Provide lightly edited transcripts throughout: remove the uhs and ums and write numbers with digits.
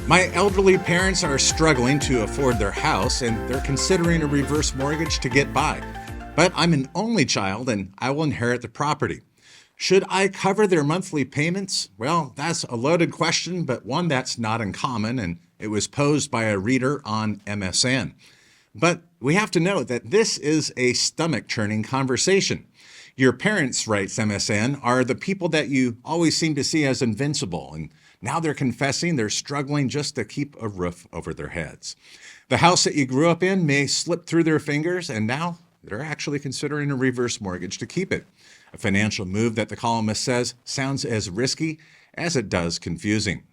My elderly parents are struggling to afford their house and they're considering a reverse mortgage to get by. But I'm an only child and I will inherit the property. Should I cover their monthly payments? Well, that's a loaded question, but one that's not uncommon, and it was posed by a reader on MSN. But we have to note that this is a stomach-churning conversation. Your parents, writes MSN, are the people that you always seem to see as invincible, and now they're confessing they're struggling just to keep a roof over their heads. The house that you grew up in may slip through their fingers, and now they're actually considering a reverse mortgage to keep it. A financial move that the columnist says sounds as risky as it does confusing.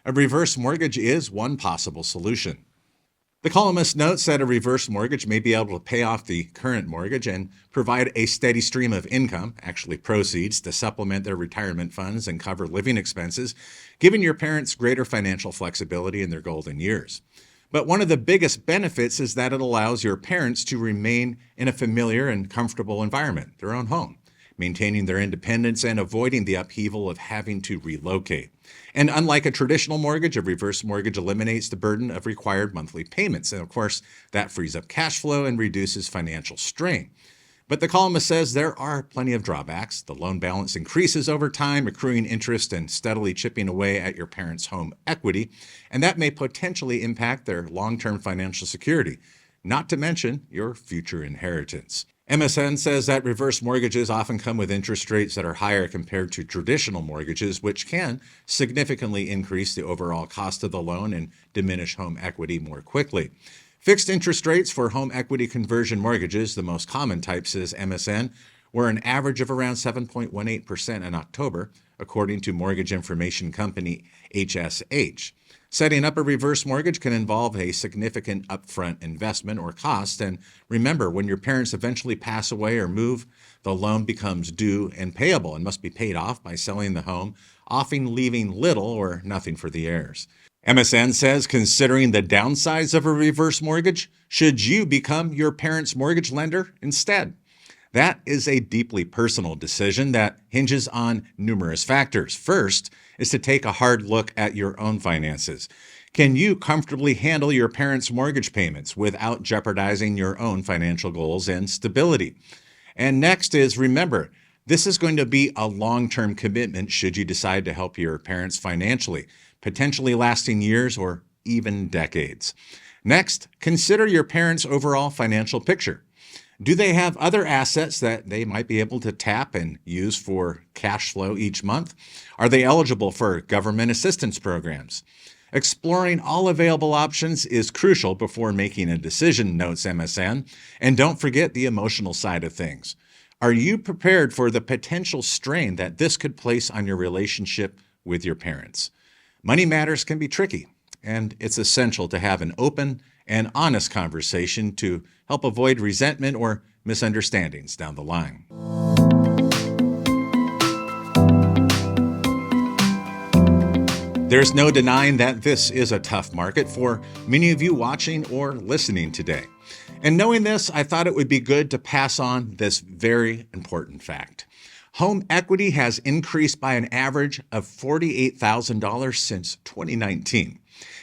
A reverse mortgage is one possible solution. The columnist notes that a reverse mortgage may be able to pay off the current mortgage and provide a steady stream of income, actually proceeds, to supplement their retirement funds and cover living expenses, giving your parents greater financial flexibility in their golden years. But one of the biggest benefits is that it allows your parents to remain in a familiar and comfortable environment, their own home, maintaining their independence and avoiding the upheaval of having to relocate. And unlike a traditional mortgage, a reverse mortgage eliminates the burden of required monthly payments. And of course, that frees up cash flow and reduces financial strain. But the columnist says there are plenty of drawbacks. The loan balance increases over time, accruing interest and steadily chipping away at your parents' home equity. And that may potentially impact their long-term financial security, not to mention your future inheritance. MSN says that reverse mortgages often come with interest rates that are higher compared to traditional mortgages, which can significantly increase the overall cost of the loan and diminish home equity more quickly. Fixed interest rates for home equity conversion mortgages, the most common type, says MSN, were an average of around 7.18% in October, according to mortgage information company HSH. Setting up a reverse mortgage can involve a significant upfront investment or cost. And remember, when your parents eventually pass away or move, the loan becomes due and payable and must be paid off by selling the home, often leaving little or nothing for the heirs. MSN says, considering the downsides of a reverse mortgage, should you become your parents' mortgage lender instead? That is a deeply personal decision that hinges on numerous factors. First is to take a hard look at your own finances. Can you comfortably handle your parents' mortgage payments without jeopardizing your own financial goals and stability? And next is, remember, this is going to be a long-term commitment should you decide to help your parents financially, potentially lasting years or even decades. Next, consider your parents' overall financial picture. Do they have other assets that they might be able to tap and use for cash flow each month? Are they eligible for government assistance programs? Exploring all available options is crucial before making a decision, notes MSN. And don't forget the emotional side of things. Are you prepared for the potential strain that this could place on your relationship with your parents? Money matters can be tricky, and it's essential to have an open and honest conversation to help avoid resentment or misunderstandings down the line. There's no denying that this is a tough market for many of you watching or listening today. And knowing this, I thought it would be good to pass on this very important fact. Home equity has increased by an average of $48,000 since 2019.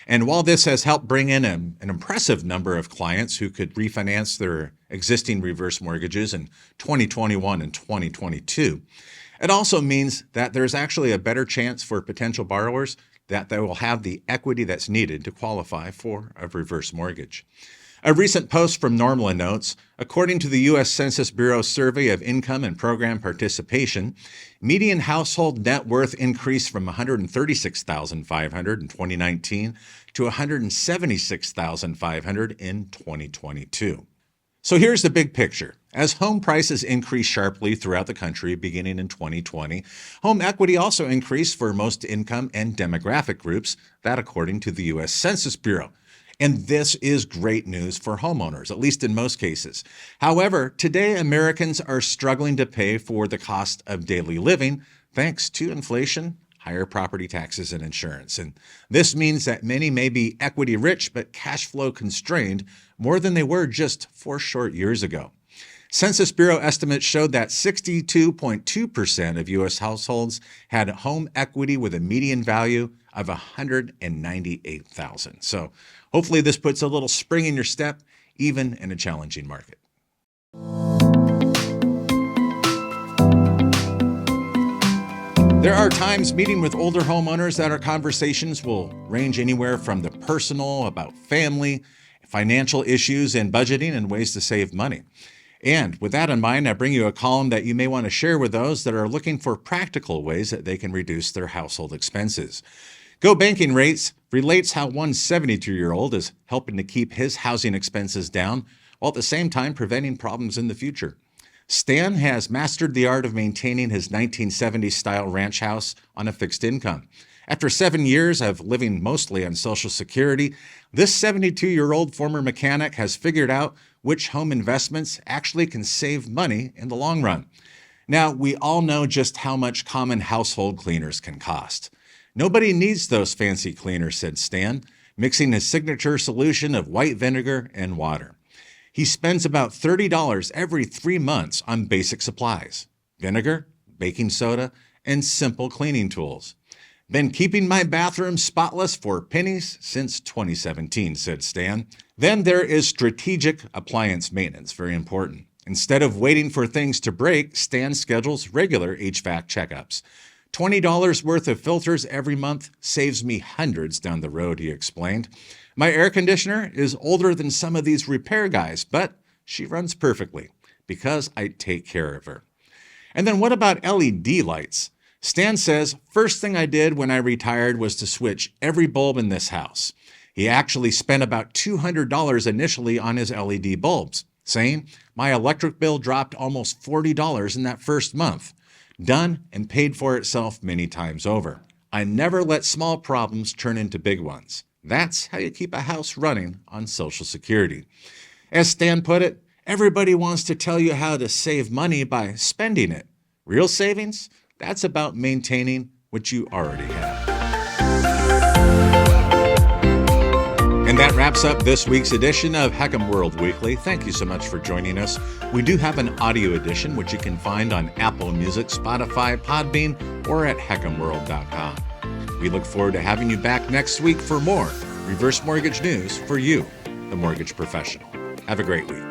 And while this has helped bring in an impressive number of clients who could refinance their existing reverse mortgages in 2021 and 2022, it also means that there's actually a better chance for potential borrowers that they will have the equity that's needed to qualify for a reverse mortgage. A recent post from Norma notes, according to the U.S. Census Bureau survey of income and program participation, median household net worth increased from $136,500 in 2019 to $176,500 in 2022. So here's the big picture. As home prices increased sharply throughout the country beginning in 2020, home equity also increased for most income and demographic groups, that according to the U.S. Census Bureau. And this is great news for homeowners, at least in most cases. However, today Americans are struggling to pay for the cost of daily living thanks to inflation, higher property taxes, and insurance. And this means that many may be equity rich but cash flow constrained more than they were just 4 short years ago. Census Bureau estimates showed that 62.2% of U.S. households had home equity with a median value of $198,000. So hopefully this puts a little spring in your step, even in a challenging market. There are times meeting with older homeowners that our conversations will range anywhere from the personal, about family, financial issues, and budgeting and ways to save money. And with that in mind, I bring you a column that you may want to share with those that are looking for practical ways that they can reduce their household expenses. Go Banking Rates relates how one 72-year-old is helping to keep his housing expenses down while at the same time preventing problems in the future. Stan has mastered the art of maintaining his 1970s-style ranch house on a fixed income. After 7 years of living mostly on Social Security, this 72-year-old former mechanic has figured out which home investments actually can save money in the long run. Now, we all know just how much common household cleaners can cost. Nobody needs those fancy cleaners, said Stan, mixing his signature solution of white vinegar and water. He spends about $30 every 3 months on basic supplies: vinegar, baking soda, and simple cleaning tools. Been keeping my bathroom spotless for pennies since 2017, said Stan. Then there is strategic appliance maintenance, very important. Instead of waiting for things to break, Stan schedules regular HVAC checkups. $20 worth of filters every month saves me hundreds down the road, he explained. My air conditioner is older than some of these repair guys, but she runs perfectly because I take care of her. And then what about LED lights? Stan says, first thing I did when I retired was to switch every bulb in this house. He actually spent about $200 initially on his LED bulbs, saying, my electric bill dropped almost $40 in that first month. Done and paid for itself many times over. I never let small problems turn into big ones. That's how you keep a house running on Social Security. As Stan put it, everybody wants to tell you how to save money by spending it. Real savings? That's about maintaining what you already have. And that wraps up this week's edition of HECMWorld Weekly. Thank you so much for joining us. We do have an audio edition, which you can find on Apple Music, Spotify, Podbean, or at HECMWorld.com. We look forward to having you back next week for more reverse mortgage news for you, the mortgage professional. Have a great week.